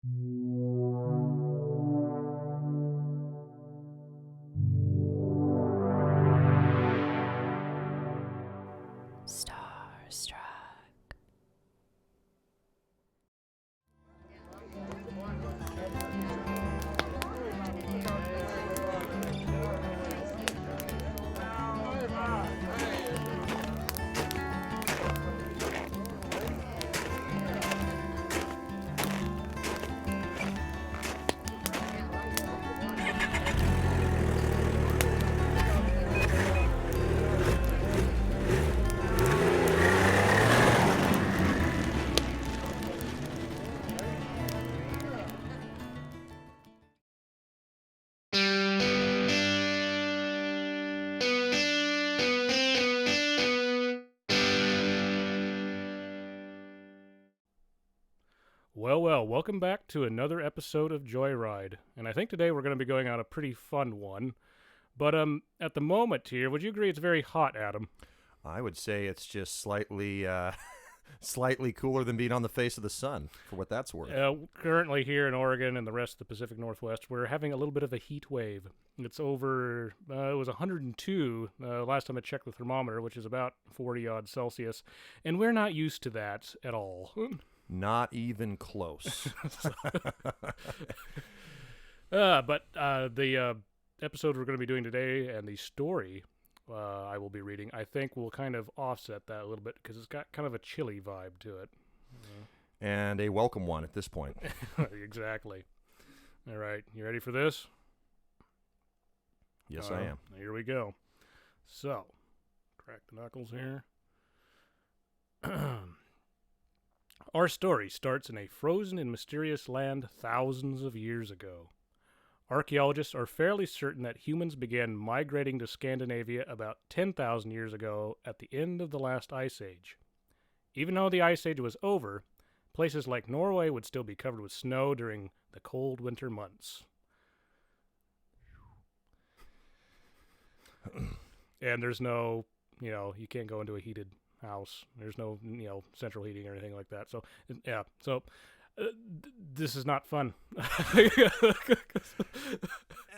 Starstruck. Well, welcome back to another episode of Joyride. And I think today we're going to be going on a pretty fun one. But at the moment here, would you agree it's very hot, Adam? I would say it's just slightly cooler than being on the face of the sun, for what that's worth. Currently here in Oregon and the rest of the Pacific Northwest, we're having a little bit of a heat wave. It's over, it was 102 last time I checked the thermometer, which is about 40-odd Celsius. And we're not used to that at all. Not even close. But the episode we're going to be doing today and the story I will be reading, I think will kind of offset that a little bit because it's got kind of a chilly vibe to it. And a welcome one at this point. Exactly. All right, you ready for this? Yes, I am. Here we go. So, crack the knuckles here. Our story starts in a frozen and mysterious land thousands of years ago. Archaeologists are fairly certain that humans began migrating to Scandinavia about 10,000 years ago at the end of the last ice age. Even though the ice age was over, places like Norway would still be covered with snow during the cold winter months. And there's no, you can't go into a heated house. There's no, central heating or anything like that. So, yeah. So, this is not fun.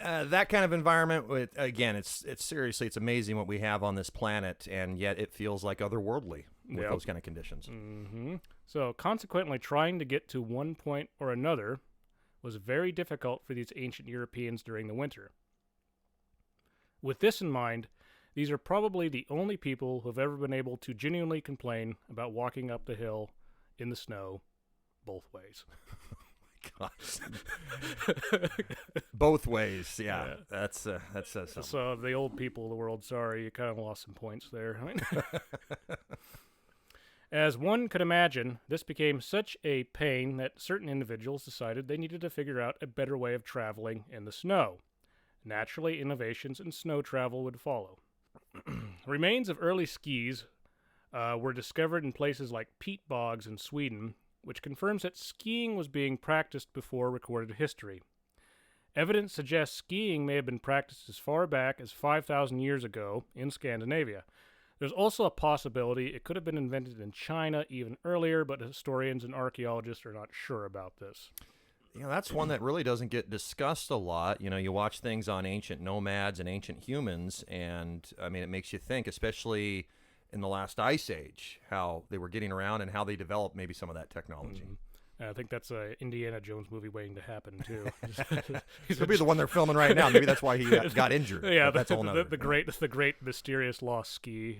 That kind of environment, it's amazing what we have on this planet, and yet it feels like otherworldly with those kind of conditions. Mm-hmm. So, consequently, trying to get to one point or another was very difficult for these ancient Europeans during the winter. With this in mind, these are probably the only people who have ever been able to genuinely complain about walking up the hill in the snow both ways. Oh my gosh. Both ways, yeah. That says something. So the old people of the world, sorry, you kind of lost some points there. As one could imagine, this became such a pain that certain individuals decided they needed to figure out a better way of traveling in the snow. Naturally, innovations in snow travel would follow. Remains of early skis were discovered in places like peat bogs in Sweden, which confirms that skiing was being practiced before recorded history. Evidence suggests skiing may have been practiced as far back as 5,000 years ago in Scandinavia. There's also a possibility it could have been invented in China even earlier, but historians and archaeologists are not sure about this. That's one that really doesn't get discussed a lot. You watch things on ancient nomads and ancient humans, and, it makes you think, especially in the last ice age, how they were getting around and how they developed maybe some of that technology. Mm-hmm. I think that's a Indiana Jones movie waiting to happen, too. Could be the one they're filming right now. Maybe that's why he got injured. Yeah, that's a whole nother. The great mysterious lost ski.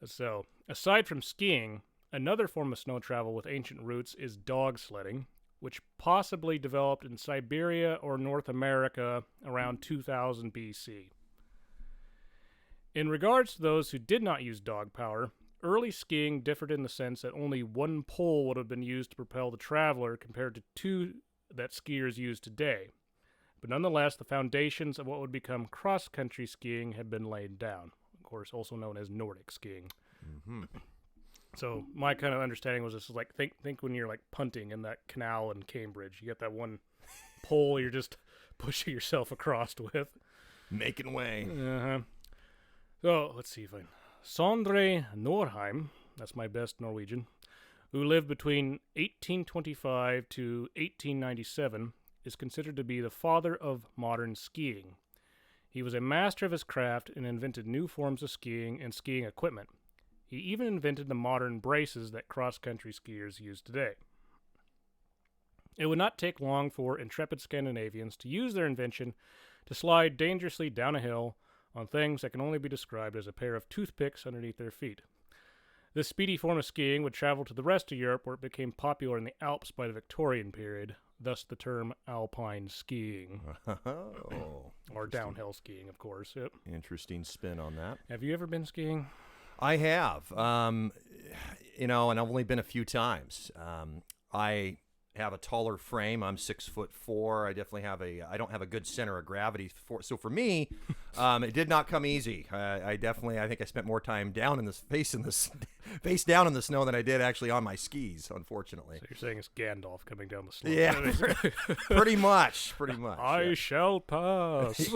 So, aside from skiing, another form of snow travel with ancient roots is dog sledding, which possibly developed in Siberia or North America around 2000 BC. In regards to those who did not use dog power, early skiing differed in the sense that only one pole would have been used to propel the traveler compared to two that skiers use today. But nonetheless, the foundations of what would become cross-country skiing had been laid down, of course, also known as Nordic skiing. Mm-hmm. So my kind of understanding was this is like, think when you're like punting in that canal in Cambridge, you get that one pole you're just pushing yourself across with. Making way. Uh-huh. So let's see if I Sondre Norheim, that's my best Norwegian, who lived between 1825 to 1897, is considered to be the father of modern skiing. He was a master of his craft and invented new forms of skiing and skiing equipment. He even invented the modern braces that cross-country skiers use today. It would not take long for intrepid Scandinavians to use their invention to slide dangerously down a hill on things that can only be described as a pair of toothpicks underneath their feet. This speedy form of skiing would travel to the rest of Europe, where it became popular in the Alps by the Victorian period, thus the term alpine skiing. Oh, or downhill skiing, of course. Yep. interesting spin on that. Have you ever been skiing? I have, and I've only been a few times. I have a taller frame. I'm 6'4". I don't have a good center of gravity so for me, it did not come easy. I think I spent more time down in the face down in the snow than I did actually on my skis, unfortunately. So you're saying it's Gandalf coming down the slope? Yeah, pretty much. I shall pass.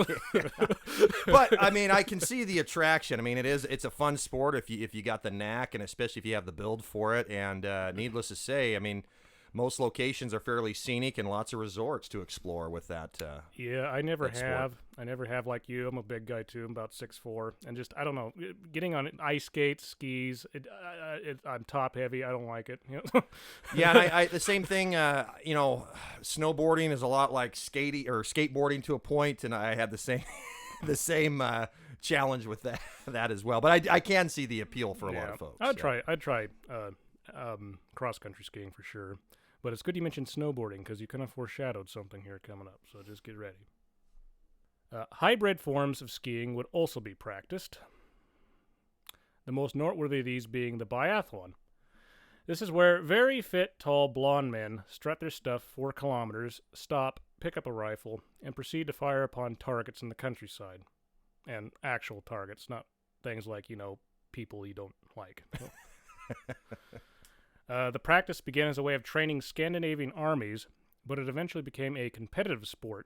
But I mean, I can see the attraction. I mean, it's a fun sport if you got the knack, and especially if you have the build for it. And needless to say, I mean, most locations are fairly scenic and lots of resorts to explore with that. Yeah, I never that have. sport. I never have like you. I'm a big guy too. I'm about 6'4", and just I don't know. Getting on ice skates, skis. I'm top heavy. I don't like it. Yeah, and I the same thing. Snowboarding is a lot like skating or skateboarding to a point, and I had the same challenge with that as well. But I can see the appeal for a lot of folks. I'd try cross country skiing for sure. But it's good you mentioned snowboarding because you kind of foreshadowed something here coming up. So just get ready. Hybrid forms of skiing would also be practiced. The most noteworthy of these being the biathlon. This is where very fit, tall, blonde men strut their stuff 4 kilometers, stop, pick up a rifle, and proceed to fire upon targets in the countryside. And actual targets, not things like, people you don't like. The practice began as a way of training Scandinavian armies, but it eventually became a competitive sport.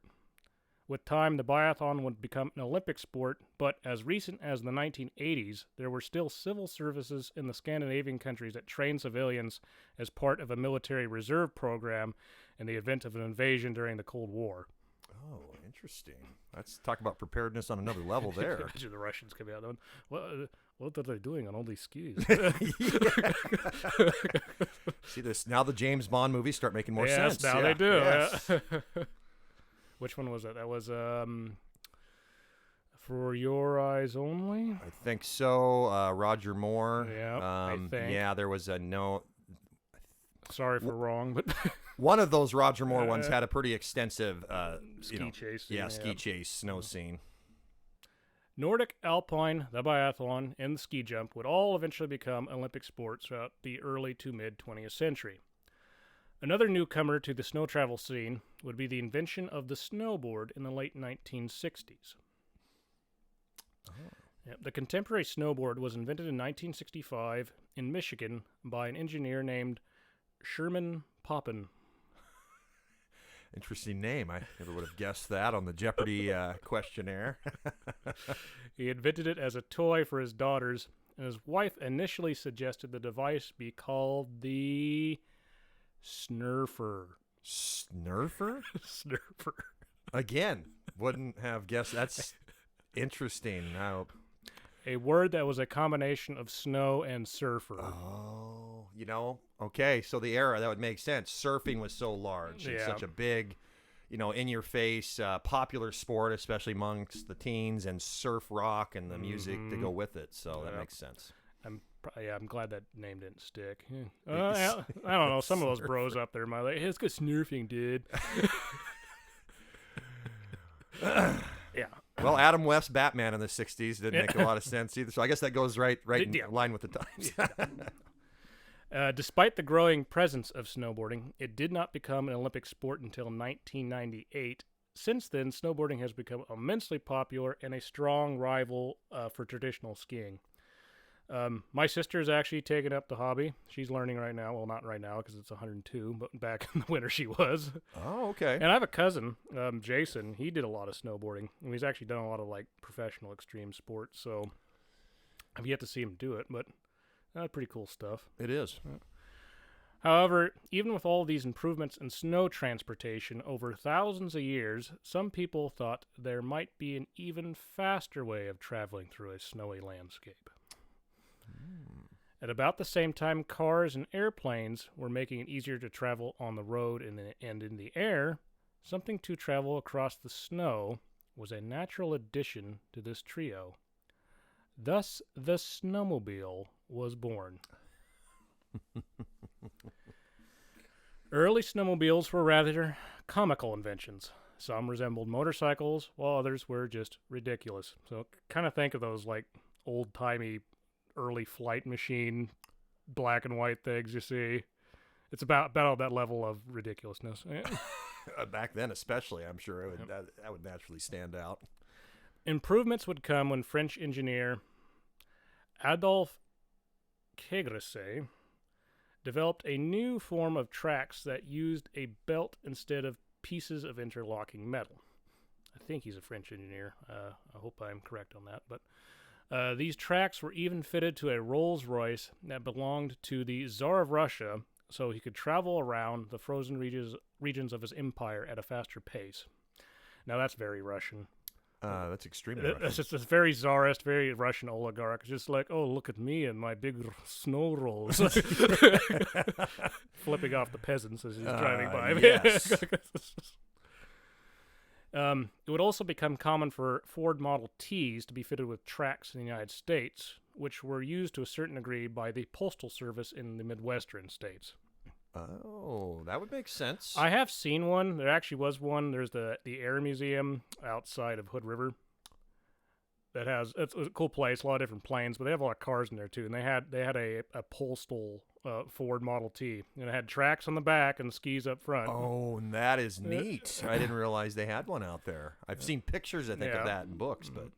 With time, the biathlon would become an Olympic sport, but as recent as the 1980s, there were still civil services in the Scandinavian countries that trained civilians as part of a military reserve program in the event of an invasion during the Cold War. Oh, interesting. Let's talk about preparedness on another level there. Imagine the Russians coming out and what are they doing on all these skis? See this now? The James Bond movies start making more yes, sense. Now Yeah, they do. yes. Yeah. Which one was that? That was For Your Eyes Only. I think so. Roger Moore. Yeah, I think. Yeah, there was a no. Sorry for wrong, but one of those Roger Moore ones had a pretty extensive ski chase. Yeah, ski chase, snow scene. Nordic, Alpine, the biathlon, and the ski jump would all eventually become Olympic sports throughout the early to mid-20th century. Another newcomer to the snow travel scene would be the invention of the snowboard in the late 1960s. Oh. Yep, the contemporary snowboard was invented in 1965 in Michigan by an engineer named Sherman Poppin. Interesting name. I never would have guessed that on the Jeopardy questionnaire. He invented it as a toy for his daughters, and his wife initially suggested the device be called the Snurfer. Snurfer? Snurfer. Again, wouldn't have guessed. That's interesting. Now, a word that was a combination of snow and surfer. Oh, okay. So the era, that would make sense. Surfing was so large. It's such a big, in-your-face, popular sport, especially amongst the teens, and surf rock and the music to go with it. So that makes sense. I'm glad that name didn't stick. I don't know. Some of those bros up there might hey, let's go snurfing, dude. Yeah. Well, Adam West's Batman in the 60s didn't make a lot of sense either. So I guess that goes right in line with the times. Despite the growing presence of snowboarding, it did not become an Olympic sport until 1998. Since then, snowboarding has become immensely popular and a strong rival for traditional skiing. My sister's actually taken up the hobby. She's learning right now. Well, not right now because it's 102, but back in the winter she was. Oh, okay. And I have a cousin, Jason. He did a lot of snowboarding, and he's actually done a lot of professional extreme sports. So I've yet to see him do it, but pretty cool stuff. It is. However, even with all these improvements in snow transportation over thousands of years, some people thought there might be an even faster way of traveling through a snowy landscape. At about the same time cars and airplanes were making it easier to travel on the road and in the air, something to travel across the snow was a natural addition to this trio. Thus, the snowmobile was born. Early snowmobiles were rather comical inventions. Some resembled motorcycles, while others were just ridiculous. So kind of think of those like old-timey early flight machine black and white things you see. It's about that level of ridiculousness. Back then, especially, I'm sure that would naturally stand out. Improvements would come when French engineer Adolphe Quegresset developed a new form of tracks that used a belt instead of pieces of interlocking metal. I think he's a French engineer. I hope I'm correct on that. But these tracks were even fitted to a Rolls-Royce that belonged to the Tsar of Russia, so he could travel around the frozen regions of his empire at a faster pace. Now that's very Russian. That's extremely Russian. It's very Tsarist, very Russian oligarch. It's just like, oh, look at me and my big snow rolls. Flipping off the peasants as he's driving by. Yes. It would also become common for Ford Model Ts to be fitted with tracks in the United States, which were used to a certain degree by the Postal Service in the Midwestern states. Oh, that would make sense. I have seen one. There actually was one. There's the Air Museum outside of Hood River. It's a cool place, a lot of different planes, but they have a lot of cars in there too. And they had a postal Ford Model T, and it had tracks on the back and skis up front. Oh, that is neat. I didn't realize they had one out there. I've seen pictures, I think, of that in books, but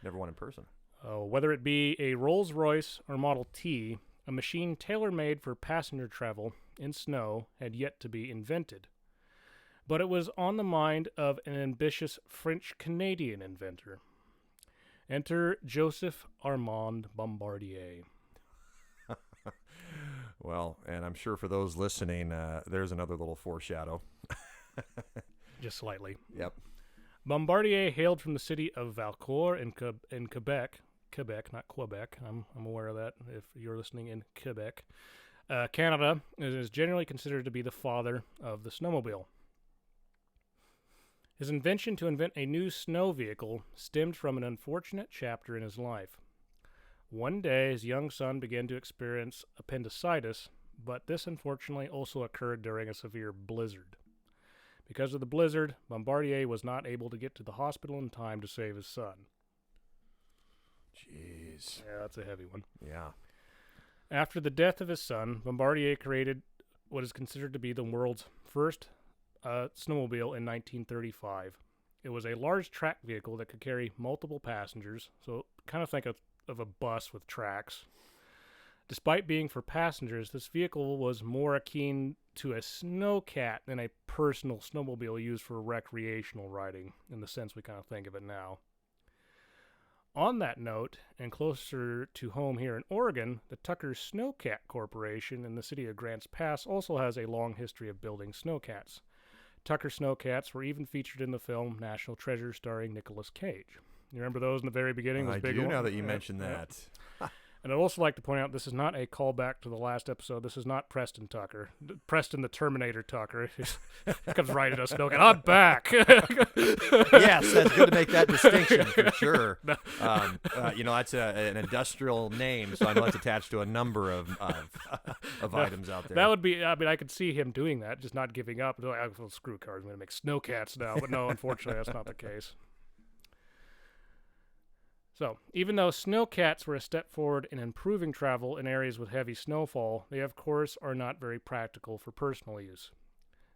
never one in person. Whether it be a Rolls-Royce or Model T, a machine tailor-made for passenger travel in snow had yet to be invented. But it was on the mind of an ambitious French-Canadian inventor. Enter Joseph Armand Bombardier. Well, and I'm sure for those listening, there's another little foreshadow. Just slightly. Yep. Bombardier hailed from the city of Valcourt in Quebec. Quebec, not Quebec. I'm aware of that if you're listening in Quebec. Canada is generally considered to be the father of the snowmobile. His invention to invent a new snow vehicle stemmed from an unfortunate chapter in his life. One day, his young son began to experience appendicitis, but this unfortunately also occurred during a severe blizzard. Because of the blizzard, Bombardier was not able to get to the hospital in time to save his son. Jeez. Yeah, that's a heavy one. Yeah. After the death of his son, Bombardier created what is considered to be the world's first snowmobile in 1935. It was a large track vehicle that could carry multiple passengers, so kind of think of a bus with tracks. Despite being for passengers, this vehicle was more akin to a Snowcat than a personal snowmobile used for recreational riding, in the sense we kind of think of it now. On that note, and closer to home here in Oregon, the Tucker Snowcat Corporation in the city of Grants Pass also has a long history of building snowcats. Tucker Snowcats were even featured in the film National Treasure starring Nicolas Cage. You remember those in the very beginning? Those I big do ones? now that you mentioned that. And I'd also like to point out this is not a callback to the last episode. This is not Preston Tucker. Preston the Terminator Tucker. He comes right at us, Snowcat. I'm back! Yes, that's good to make that distinction for sure. That's an industrial name, so I know it's attached to a number of items out there. That would be, I could see him doing that, just not giving up. Like, well, screw cars, I'm going to make snowcats now. But no, unfortunately, that's not the case. So, even though snowcats were a step forward in improving travel in areas with heavy snowfall, they of course are not very practical for personal use.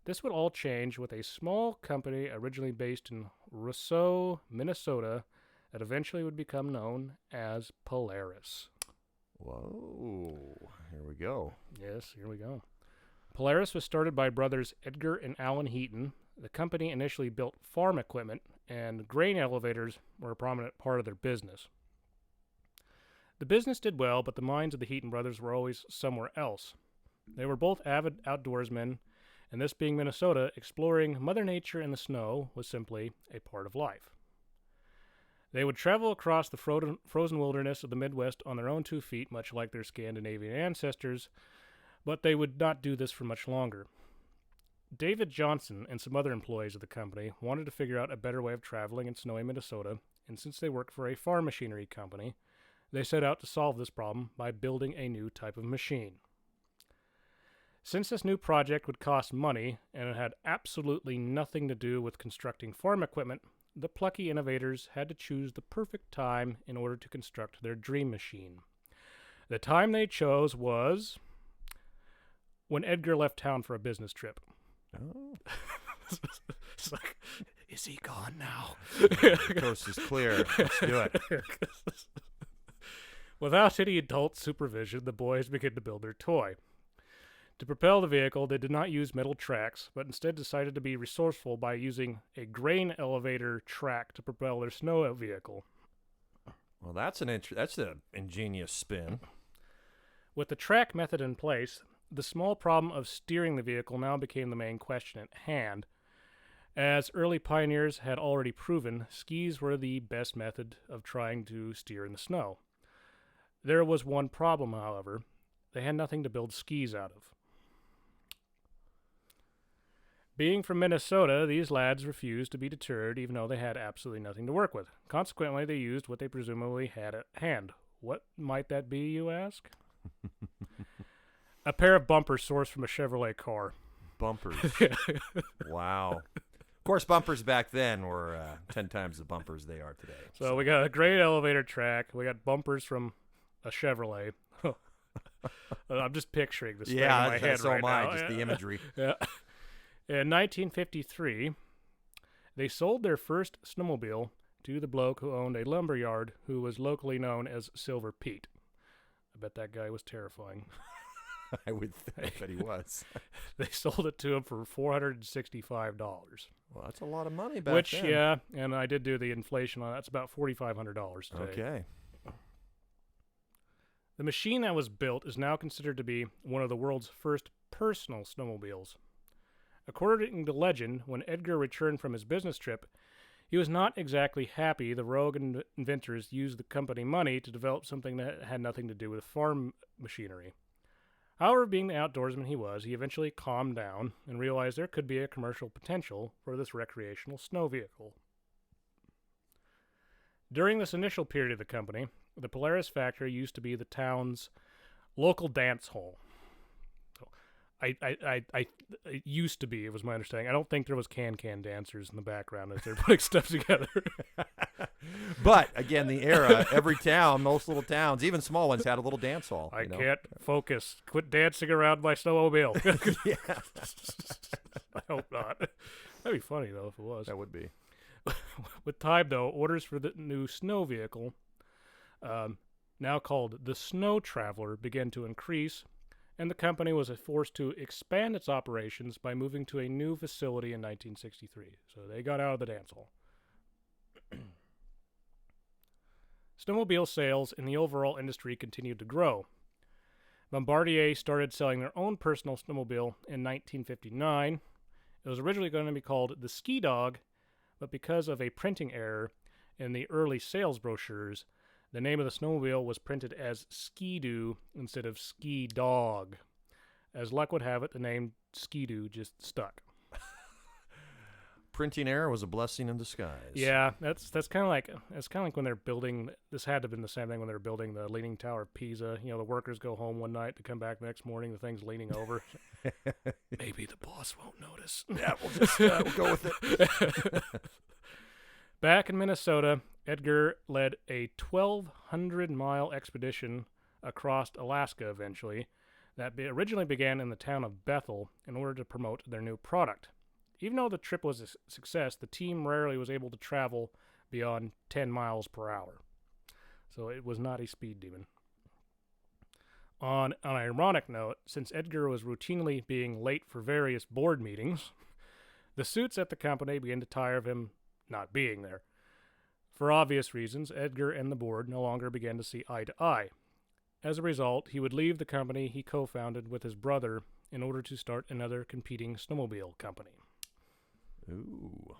This would all change with a small company originally based in Rousseau, Minnesota, that eventually would become known as Polaris. Whoa, here we go. Yes, here we go. Polaris was started by brothers Edgar and Alan Heaton. The company initially built farm equipment, and grain elevators were a prominent part of their business. The business did well, but the minds of the Heaton brothers were always somewhere else. They were both avid outdoorsmen, and this being Minnesota, exploring Mother Nature in the snow was simply a part of life. They would travel across the frozen wilderness of the Midwest on their own 2 feet, much like their Scandinavian ancestors, but they would not do this for much longer. David Johnson and some other employees of the company wanted to figure out a better way of traveling in snowy Minnesota, and since they worked for a farm machinery company, they set out to solve this problem by building a new type of machine. Since this new project would cost money and it had absolutely nothing to do with constructing farm equipment, the plucky innovators had to choose the perfect time in order to construct their dream machine. The time they chose was when Edgar left town for a business trip. Oh. It's like, is he gone now? The coast is clear. Let's do it. Without any adult supervision, the boys began to build their toy. To propel the vehicle, they did not use metal tracks, but instead decided to be resourceful by using a grain elevator track to propel their snow vehicle. Well, that's an ingenious spin. With the track method in place, the small problem of steering the vehicle now became the main question at hand. As early pioneers had already proven, skis were the best method of trying to steer in the snow. There was one problem, however. They had nothing to build skis out of. Being from Minnesota, these lads refused to be deterred, even though they had absolutely nothing to work with. Consequently, they used what they presumably had at hand. What might that be, you ask? A pair of bumpers sourced from a Chevrolet car. Bumpers. Wow. Of course, bumpers back then were 10 times the bumpers they are today. So we got a great elevator track. We got bumpers from a Chevrolet. I'm just picturing this thing in my head so right am I, now. just the imagery. Yeah. In 1953, they sold their first snowmobile to the bloke who owned a lumber yard who was locally known as Silver Pete. I bet that guy was terrifying. I would think that he was. They sold it to him for $465. Well, that's a lot of money back Which, then. yeah, and I did do the inflation on that. That's about $4,500 today. Okay. The machine that was built is now considered to be one of the world's first personal snowmobiles. According to legend, when Edgar returned from his business trip, he was not exactly happy the rogue inventors used the company money to develop something that had nothing to do with farm machinery. However, being the outdoorsman he was, he eventually calmed down and realized there could be a commercial potential for this recreational snow vehicle. During this initial period of the company, the Polaris factory used to be the town's local dance hall. It used to be, it was my understanding. I don't think there was can dancers in the background as they're putting stuff together. But, again, the era, every town, most little towns, even small ones, had a little dance hall. I can't focus. Quit dancing around my snowmobile. Yeah. I hope not. That'd be funny, though, if it was. That would be. With time, though, orders for the new snow vehicle, now called the Snow Traveler, began to increase, and the company was forced to expand its operations by moving to a new facility in 1963. So they got out of the dance hall. Snowmobile sales in the overall industry continued to grow. Bombardier started selling their own personal snowmobile in 1959. It was originally going to be called the Ski Dog, but because of a printing error in the early sales brochures, the name of the snowmobile was printed as Ski-Doo instead of Ski Dog. As luck would have it, the name Ski-Doo just stuck. Printing error was a blessing in disguise. Yeah, that's kind of like when they're building. This had to have been the same thing when they were building the Leaning Tower of Pisa. You know, the workers go home one night to come back the next morning, the thing's leaning over. Maybe the boss won't notice. Yeah, we'll go with it. Back in Minnesota, Edgar led a 1,200-mile expedition across Alaska eventually that originally began in the town of Bethel in order to promote their new product. Even though the trip was a success, the team rarely was able to travel beyond 10 miles per hour. So it was not a speed demon. On an ironic note, since Edgar was routinely being late for various board meetings, the suits at the company began to tire of him not being there. For obvious reasons, Edgar and the board no longer began to see eye to eye. as a result, he would leave the company he co-founded with his brother in order to start another competing snowmobile company. Ooh.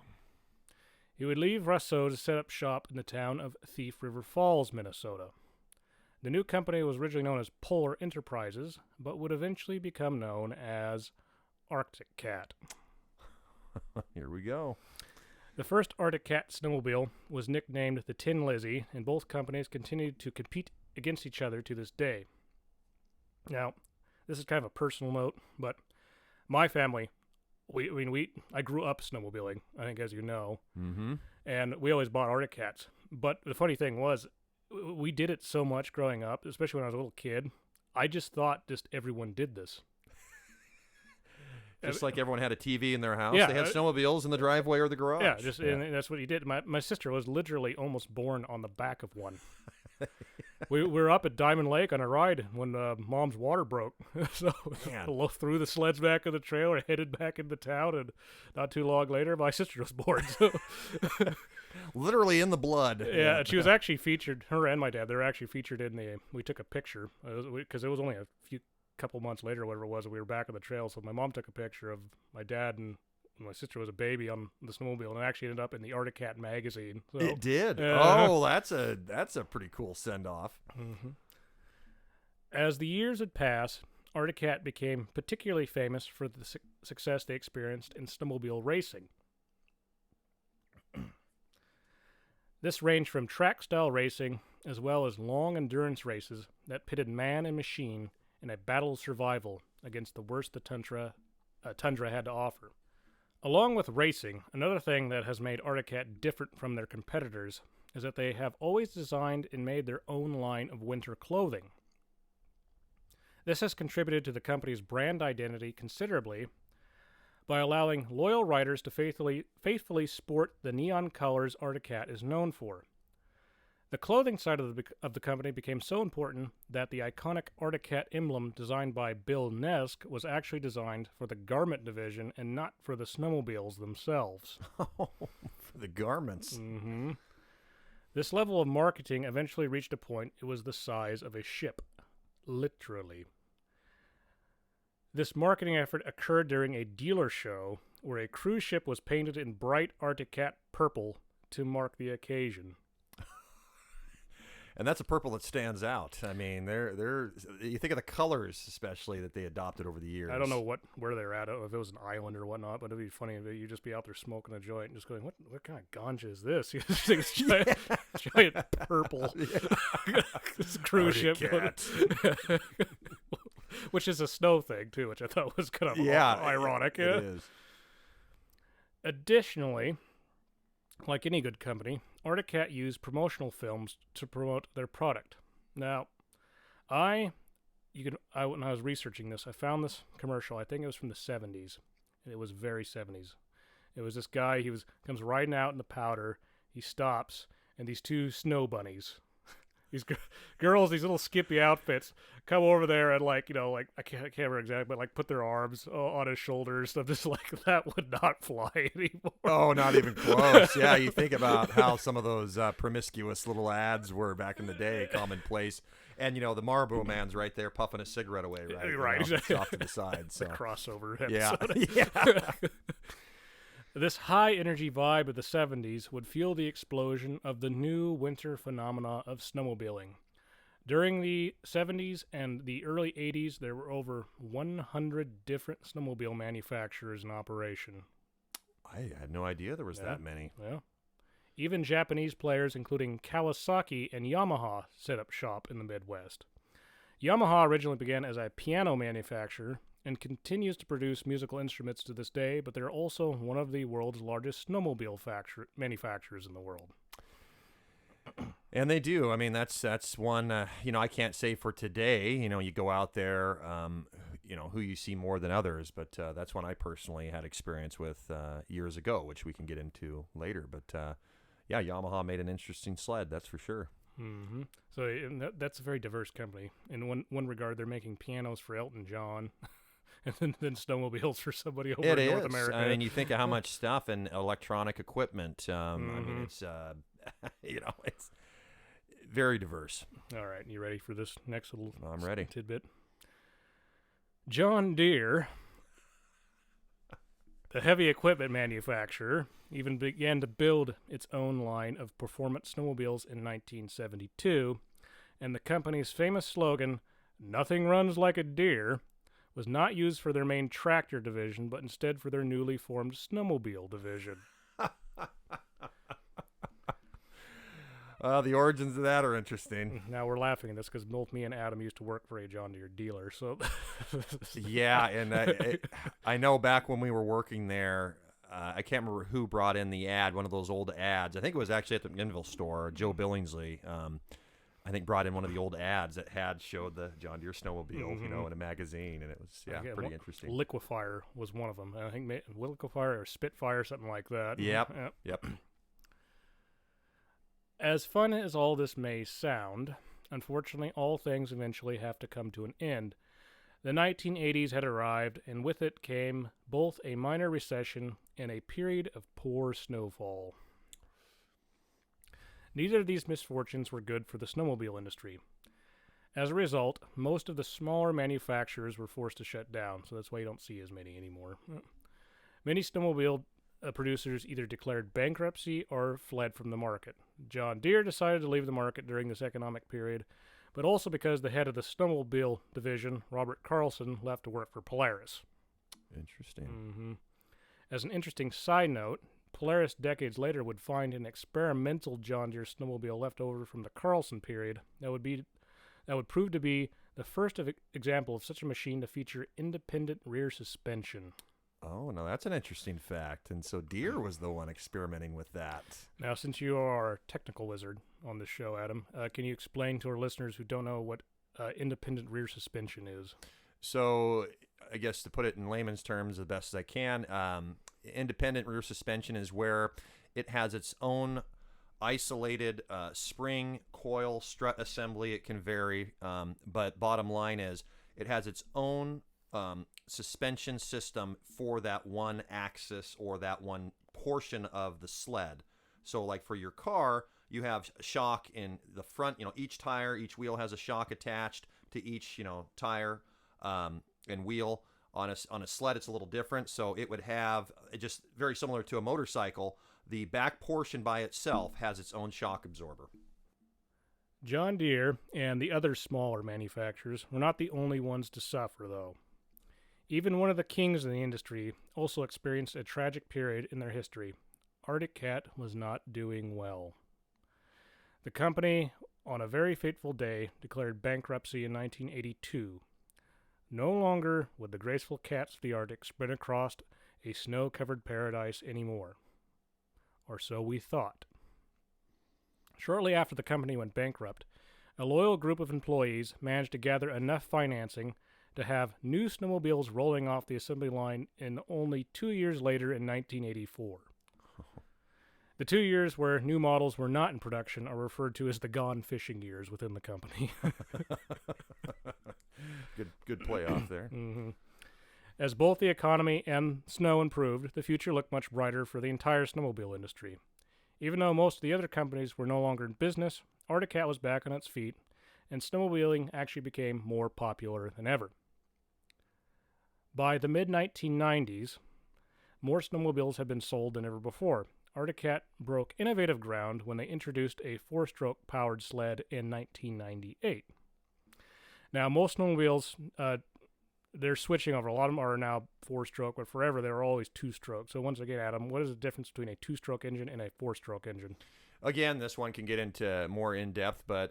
He would leave Rousseau to set up shop in the town of Thief River Falls, Minnesota. The new company was originally known as Polar Enterprises, but would eventually become known as Arctic Cat. Here we go. The first Arctic Cat snowmobile was nicknamed the Tin Lizzie, and both companies continued to compete against each other to this day. Now, this is kind of a personal note, but my family, I grew up snowmobiling, I think, as you know, and we always bought Arctic Cats. But the funny thing was, we did it so much growing up, especially when I was a little kid. I just thought just everyone did this. Just like everyone had a TV in their house, yeah, they had snowmobiles in the driveway or the garage. Yeah, and that's what he did. My sister was literally almost born on the back of one. we were up at Diamond Lake on a ride when Mom's water broke. So threw the sleds back of the trailer, headed back into town, and not too long later, my sister was born. So literally in the blood. Yeah, and she was actually featured, her and my dad, they were actually featured in we took a picture, because it was only a couple months later, whatever it was, we were back on the trail, so my mom took a picture of my dad and my sister was a baby on the snowmobile, and it actually ended up in the Arctic Cat magazine. So, it did. Oh, that's a pretty cool send-off. Mm-hmm. As the years had passed, Arctic Cat became particularly famous for the success they experienced in snowmobile racing. This ranged from track-style racing as well as long endurance races that pitted man and machine in a battle of survival against the worst the tundra had to offer. Along with racing, another thing that has made Arctic Cat different from their competitors is that they have always designed and made their own line of winter clothing. This has contributed to the company's brand identity considerably by allowing loyal riders to faithfully sport the neon colors Arctic Cat is known for. The clothing side of the company became so important that the iconic Arctic Cat emblem designed by Bill Nesk was actually designed for the garment division and not for the snowmobiles themselves. Oh, for the garments. Mm-hmm. This level of marketing eventually reached a point it was the size of a ship. Literally. This marketing effort occurred during a dealer show where a cruise ship was painted in bright Arctic Cat purple to mark the occasion. And that's a purple that stands out. I mean, they're you think of the colors, especially that they adopted over the years. I don't know where they're at, if it was an island or whatnot, but it'd be funny if you just be out there smoking a joint and just going, what kind of ganja is this? It's giant purple this cruise ship, which is a snow thing too, which I thought was kind of ironic. It is. Additionally, like any good company, Arctic Cat used promotional films to promote their product. Now, when I was researching this, I found this commercial. I think it was from the 70s, and it was very 70s. It was this guy. Comes riding out in the powder. He stops, and these two snow bunnies, these girls, these little skimpy outfits, come over there and I can't remember exactly, but put their arms on his shoulders. I'm just like, that would not fly anymore. Oh, not even close. Yeah, you think about how some of those promiscuous little ads were back in the day, commonplace. And the Marlboro Man's right there puffing a cigarette away, right? Right. Off to the side. So. The crossover episode. Yeah. This high-energy vibe of the 70s would fuel the explosion of the new winter phenomena of snowmobiling. During the 70s and the early 80s, there were over 100 different snowmobile manufacturers in operation. I had no idea there was that many. Yeah. Even Japanese players, including Kawasaki and Yamaha, set up shop in the Midwest. Yamaha originally began as a piano manufacturer and continues to produce musical instruments to this day, but they're also one of the world's largest snowmobile manufacturers in the world. And they do. I mean, that's one, I can't say for today, you go out there, who you see more than others, but that's one I personally had experience with years ago, which we can get into later. But, Yamaha made an interesting sled, that's for sure. Mm-hmm. So that's a very diverse company. In one regard, they're making pianos for Elton John. And then snowmobiles for somebody over in North America. I mean, you think of how much stuff and electronic equipment. I mean, it's Very diverse. All right, you ready for this next little I'm ready. tidbit? John Deere, the heavy equipment manufacturer, even began to build its own line of performance snowmobiles in 1972, and the company's famous slogan, "Nothing runs like a deer," was not used for their main tractor division, but instead for their newly formed snowmobile division. The origins of that are interesting. Now we're laughing at this because both me and Adam used to work for a John Deere dealer. So, Yeah, and I know back when we were working there, I can't remember who brought in the ad, one of those old ads. I think it was actually at the McMinnville store. Joe Billingsley, I think, brought in one of the old ads that showed the John Deere snowmobile, you know, in a magazine, and it was pretty interesting. Liquefier was one of them. I think Liquefier or Spitfire, something like that. Yep. As fun as all this may sound, unfortunately, all things eventually have to come to an end. The 1980s had arrived, and with it came both a minor recession and a period of poor snowfall. Neither of these misfortunes were good for the snowmobile industry. As a result, most of the smaller manufacturers were forced to shut down, so that's why you don't see as many anymore. Many snowmobile producers either declared bankruptcy or fled from the market. John Deere decided to leave the market during this economic period, but also because the head of the snowmobile division, Robert Carlson, left to work for Polaris. Interesting. As an interesting side note, Polaris decades later would find an experimental John Deere snowmobile left over from the Carlson period that would prove to be the first example of such a machine to feature independent rear suspension. Oh, no, that's an interesting fact. And so Deere was the one experimenting with that. Now, since you are our technical wizard on this show, Adam, can you explain to our listeners who don't know what independent rear suspension is? So I guess to put it in layman's terms the best as I can, independent rear suspension is where it has its own isolated spring, coil, strut assembly. It can vary, but bottom line is it has its own suspension system for that one axis or that one portion of the sled. So like for your car, you have shock in the front, each tire, each wheel has a shock attached to each, tire and wheel. On a sled, it's a little different. So it would have, just very similar to a motorcycle, the back portion by itself has its own shock absorber. John Deere and the other smaller manufacturers were not the only ones to suffer, though. Even one of the kings in the industry also experienced a tragic period in their history. Arctic Cat was not doing well. The company, on a very fateful day, declared bankruptcy in 1982. No longer would the graceful cats of the Arctic sprint across a snow-covered paradise anymore. Or so we thought. Shortly after the company went bankrupt, a loyal group of employees managed to gather enough financing to have new snowmobiles rolling off the assembly line in only 2 years later in 1984. The 2 years where new models were not in production are referred to as the gone fishing years within the company. Good play off there. As both the economy and snow improved, the future looked much brighter for the entire snowmobile industry. Even though most of the other companies were no longer in business, Arctic Cat was back on its feet, and snowmobiling actually became more popular than ever. By the mid-1990s, more snowmobiles had been sold than ever before. Arctic Cat broke innovative ground when they introduced a four-stroke powered sled in 1998. Now, most snowmobiles, they're switching over. A lot of them are now four-stroke, but forever they were always two-stroke. So once again, Adam, what is the difference between a two-stroke engine and a four-stroke engine? Again, this one can get into more in-depth, but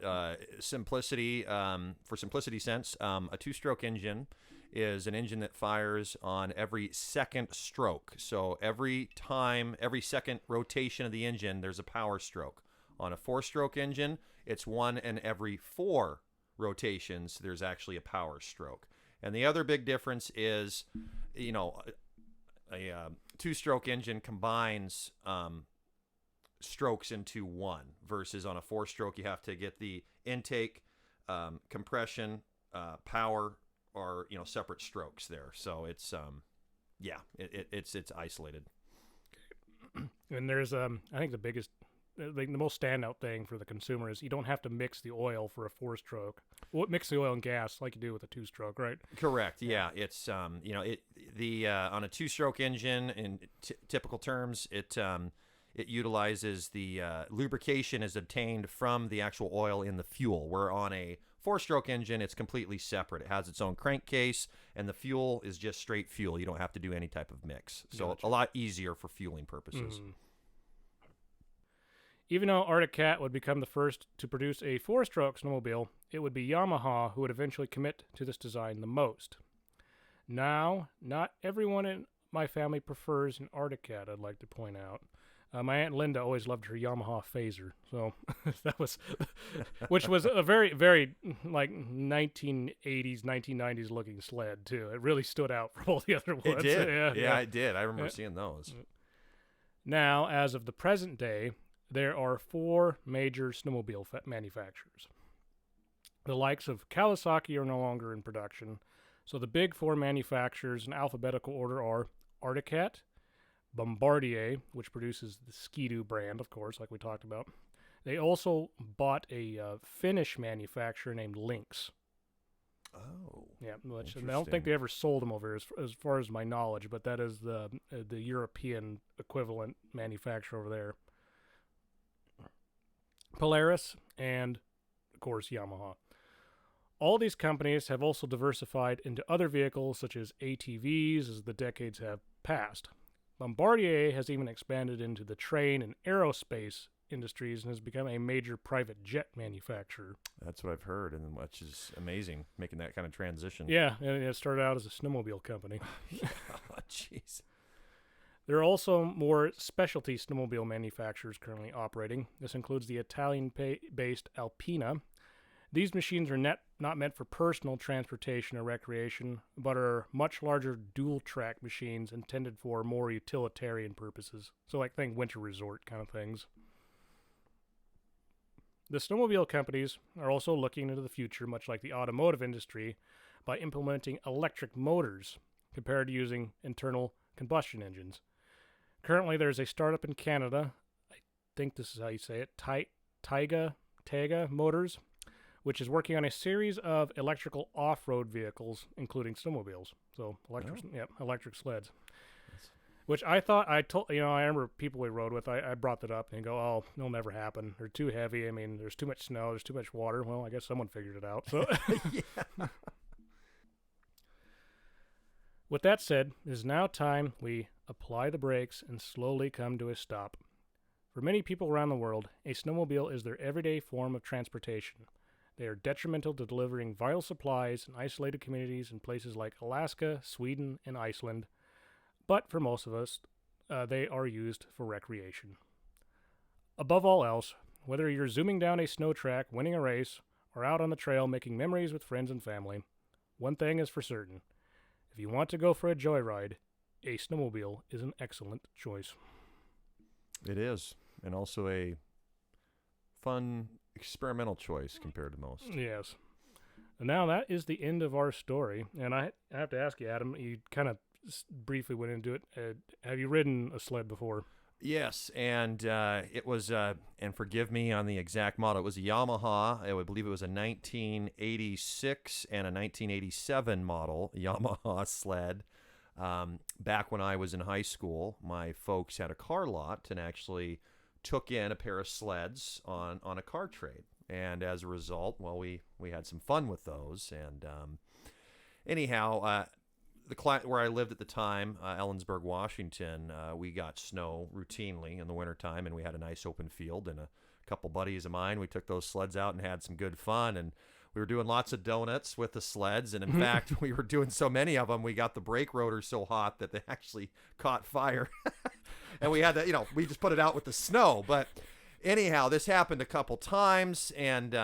simplicity, for simplicity's sense, a two-stroke engine is an engine that fires on every second stroke. So every second rotation of the engine, there's a power stroke. On a four-stroke engine, it's one in every 4 rotations, there's actually a power stroke. And the other big difference is, a two-stroke engine combines strokes into one, versus on a four-stroke, you have to get the intake, compression, power, or separate strokes there. So it's it's isolated. And there's I think the biggest like the most standout thing for the consumer is you don't have to mix the oil for a 4-stroke. Well, mix the oil and gas like you do with a 2-stroke, right? Correct. Yeah, it's on a 2-stroke engine in typical terms, it utilizes the lubrication is obtained from the actual oil in the fuel. Where on a 4-stroke engine, it's completely separate. It has its own crankcase, and the fuel is just straight fuel. You don't have to do any type of mix. So Gotcha. a lot easier for fueling purposes. Even though Arctic Cat would become the first to produce a 4-stroke snowmobile, it would be Yamaha who would eventually commit to this design the most. Now, not everyone in my family prefers an Arctic Cat, I'd like to point out. My Aunt Linda always loved her Yamaha Phaser, so that was, which was a very, very like 1980s, 1990s looking sled too. It really stood out from all the other ones. It did. Yeah, it did. I remember seeing those. Now, as of the present day, there are 4 major snowmobile manufacturers. The likes of Kawasaki are no longer in production, so the big 4 manufacturers in alphabetical order are Arctic Cat, Bombardier, which produces the Ski-Doo brand, of course, like we talked about. They also bought a Finnish manufacturer named Lynx. Oh, yeah, which I don't think they ever sold them over here, as far as my knowledge, but that is the European equivalent manufacturer over there. Polaris, and, of course, Yamaha. All these companies have also diversified into other vehicles, such as ATVs, as the decades have passed. Bombardier has even expanded into the train and aerospace industries and has become a major private jet manufacturer. That's what I've heard, and which is amazing, making that kind of transition. Yeah, and it started out as a snowmobile company. Jeez. There are also more specialty snowmobile manufacturers currently operating. This includes the Italian-based Alpina. These machines are not meant for personal transportation or recreation, but are much larger dual-track machines intended for more utilitarian purposes. So like think winter resort kind of things. The snowmobile companies are also looking into the future, much like the automotive industry, by implementing electric motors compared to using internal combustion engines. Currently, there's a startup in Canada, I think this is how you say it, Taiga Motors, which is working on a series of electrical off-road vehicles, including snowmobiles. So electric sleds. Which I thought, I remember people we rode with, I brought that up and go, oh, it'll never happen. They're too heavy. I mean, there's too much snow, there's too much water. Well, I guess someone figured it out. So. Yeah. With that said, it is now time we apply the brakes and slowly come to a stop. For many people around the world, a snowmobile is their everyday form of transportation. They are detrimental to delivering vital supplies in isolated communities in places like Alaska, Sweden, and Iceland. But for most of us, they are used for recreation. Above all else, whether you're zooming down a snow track, winning a race, or out on the trail making memories with friends and family, one thing is for certain. If you want to go for a joyride, a snowmobile is an excellent choice. It is, and also a fun experimental choice compared to most. Yes. And now that is the end of our story, and I have to ask you, Adam, you kind of briefly went into it. Have you ridden a sled before? Yes, and it was, and forgive me on the exact model, it was a Yamaha. I would believe it was a 1986 and a 1987 model Yamaha sled. Back when I was in high school, my folks had a car lot and actually took in a pair of sleds on a car trade. And as a result, well, we had some fun with those. And anyhow, the client where I lived at the time, Ellensburg, Washington, we got snow routinely in the wintertime, and we had a nice open field, and a couple buddies of mine, we took those sleds out and had some good fun, and we were doing lots of donuts with the sleds, and in fact, we were doing so many of them, we got the brake rotors so hot that they actually caught fire, and we had to, we just put it out with the snow. But anyhow, this happened a couple times, and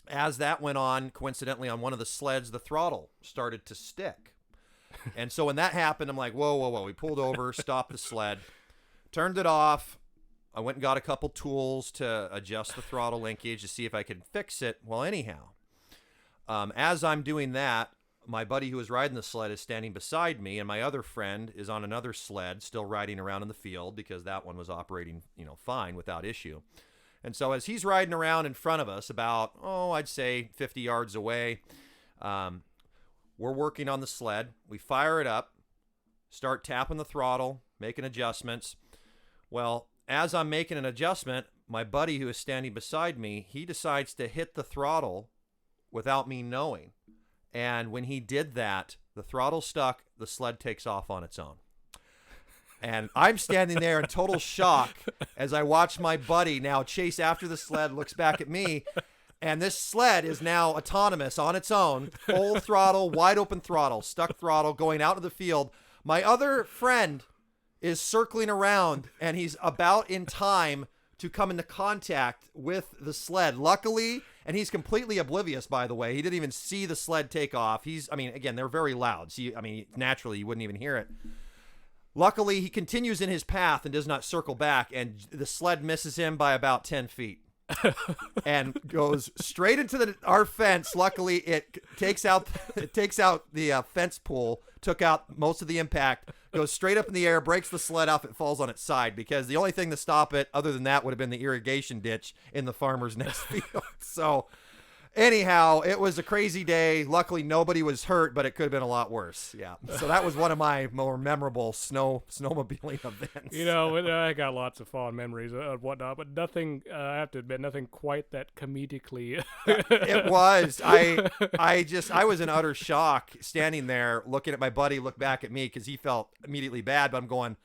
as that went on, coincidentally, on one of the sleds, the throttle started to stick. And so when that happened, I'm like, whoa. We pulled over, stopped the sled, turned it off. I went and got a couple tools to adjust the throttle linkage to see if I could fix it. Well, anyhow, as I'm doing that, my buddy who was riding the sled is standing beside me, and my other friend is on another sled, still riding around in the field because that one was operating, fine without issue. And so as he's riding around in front of us, about, I'd say 50 yards away, we're working on the sled. We fire it up, start tapping the throttle, making adjustments. Well, as I'm making an adjustment, my buddy who is standing beside me, he decides to hit the throttle without me knowing. And when he did that, the throttle stuck, the sled takes off on its own. And I'm standing there in total shock as I watch my buddy now chase after the sled, looks back at me, and this sled is now autonomous on its own, full throttle, wide open throttle, stuck throttle, going out of the field. My other friend is circling around, and he's about in time to come into contact with the sled. Luckily, and he's completely oblivious, by the way. He didn't even see the sled take off. Again, they're very loud. So, naturally, you wouldn't even hear it. Luckily, he continues in his path and does not circle back, and the sled misses him by about 10 feet and goes straight into our fence. Luckily, it takes out the fence pole, took out most of the impact, goes straight up in the air, breaks the sled off, it falls on its side, because the only thing to stop it other than that would have been the irrigation ditch in the farmer's next field. So anyhow, it was a crazy day. Luckily, nobody was hurt, but it could have been a lot worse. Yeah. So that was one of my more memorable snowmobiling events. I got lots of fond memories and whatnot, but nothing, I have to admit, nothing quite that comedically. It was. I was in utter shock standing there looking at my buddy look back at me because he felt immediately bad, but I'm going,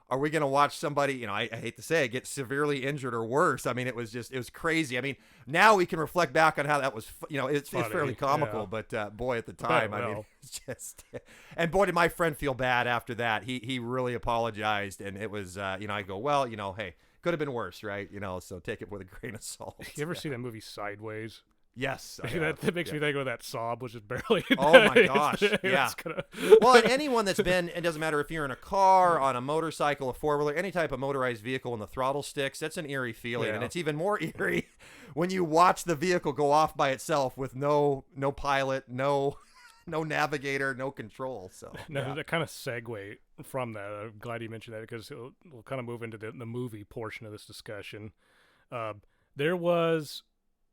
are we going to watch somebody, I hate to say it, get severely injured or worse? It was crazy. Now we can reflect back on how that was, it's fairly comical, yeah. But boy, at the time, it's just, and boy, did my friend feel bad after that. He really apologized, and it was, I go, well, hey, could have been worse, right? So take it with a grain of salt. You ever see that movie Sideways? Yes. That makes me think of that Saab, which is barely. Oh my gosh! Yeah. Well, and anyone that's been, it doesn't matter if you're in a car, on a motorcycle, a four-wheeler, any type of motorized vehicle, when the throttle sticks, that's an eerie feeling, and it's even more eerie when you watch the vehicle go off by itself with no pilot, no navigator, no control. So that kind of segue from that. I'm glad you mentioned that because we'll kind of move into the movie portion of this discussion. There was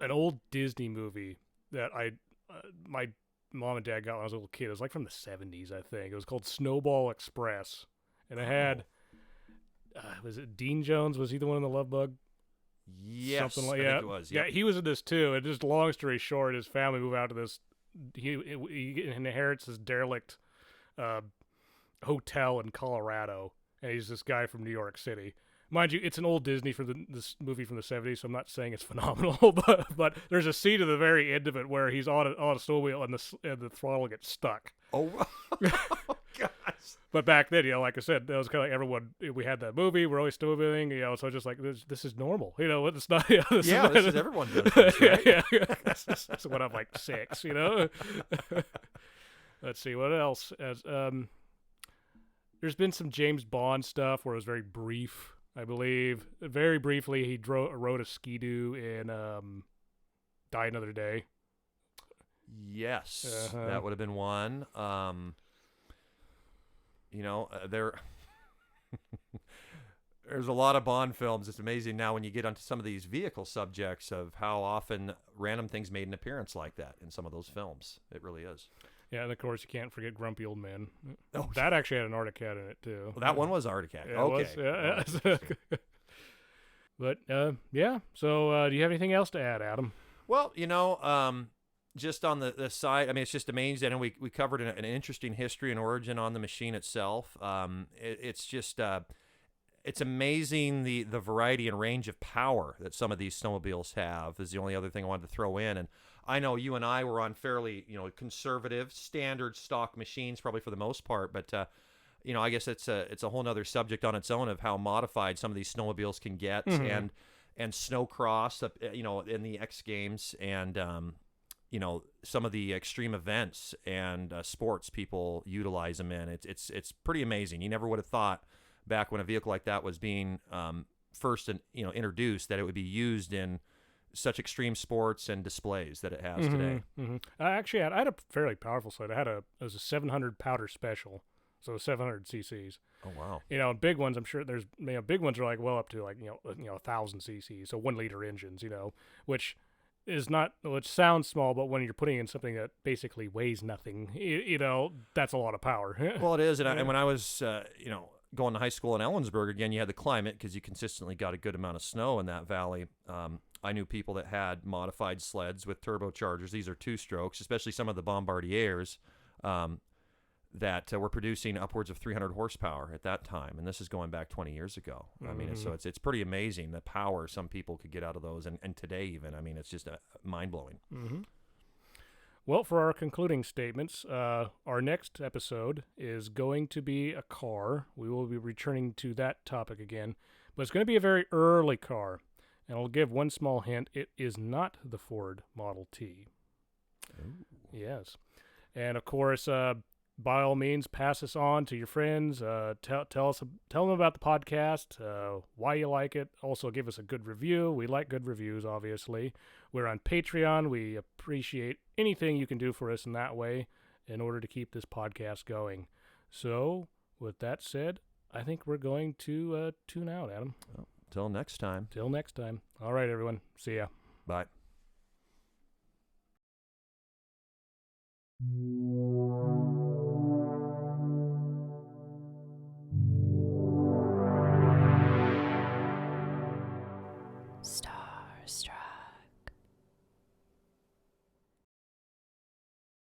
an old Disney movie that my mom and dad got when I was a little kid. It was like from the 70s, I think. It was called Snowball Express. And it had, was it Dean Jones? Was he the one in the Love Bug? Yes, something like I that. think it was. Yep. Yeah, he was in this too. And just long story short, his family moved out to this. He inherits this derelict hotel in Colorado, and he's this guy from New York City. Mind you, it's an old Disney from this movie from the 70s, so I'm not saying it's phenomenal, but there's a scene at the very end of it where he's on a snowmobile and the throttle gets stuck. Oh, gosh. But back then, like I said, that was kind of like everyone, we had that movie, we're always snowmobiling, so just like, this is normal. It's not, this is everyone does this, right? Yeah. That's when I'm like 6, Let's see, what else? There's been some James Bond stuff where it was very brief. I believe very briefly he rode a Ski-Doo in Die Another Day. Yes, that would have been one. There's a lot of Bond films. It's amazing now when you get onto some of these vehicle subjects of how often random things made an appearance like that in some of those films. It really is. Yeah, and of course you can't forget Grumpy Old Man. Oh, that actually had an Arctic Cat in it too. Well, that one was Arctic Cat. Yeah, okay. But yeah. So do you have anything else to add, Adam? Well, just on the side, it's just amazing, and we covered an interesting history and origin on the machine itself. It's just it's amazing the variety and range of power that some of these snowmobiles have. Is the only other thing I wanted to throw in. And I know you and I were on fairly conservative standard stock machines probably for the most part, but I guess it's a whole nother subject on its own of how modified some of these snowmobiles can get, and snowcross in the X Games, and some of the extreme events and sports people utilize them in. It's pretty amazing. You never would have thought back when a vehicle like that was being first introduced that it would be used in such extreme sports and displays that it has today. Actually, I had a fairly powerful sled. It was a 700 powder special, so 700 cc's. Oh wow! Big ones. I'm sure there's big ones are like well up to like 1,000 cc's, so 1 liter engines. Which is not, which sounds small, but when you're putting in something that basically weighs nothing, that's a lot of power. Well, it is, and when I was going to high school in Ellensburg, again, you had the climate because you consistently got a good amount of snow in that valley. I knew people that had modified sleds with turbochargers. These are 2-strokes, especially some of the Bombardiers that were producing upwards of 300 horsepower at that time. And this is going back 20 years ago. I mean, so it's pretty amazing the power some people could get out of those. And today even, I mean, it's just mind-blowing. Well, for our concluding statements, our next episode is going to be a car. We will be returning to that topic again, but it's going to be a very early car. And I'll give one small hint. It is not the Ford Model T. Ooh. Yes. And, of course, by all means, pass this on to your friends. Tell them about the podcast, why you like it. Also, give us a good review. We like good reviews, obviously. We're on Patreon. We appreciate anything you can do for us in that way in order to keep this podcast going. So, with that said, I think we're going to tune out, Adam. Well, till next time. Till next time. All right, everyone. See ya. Bye. Stop.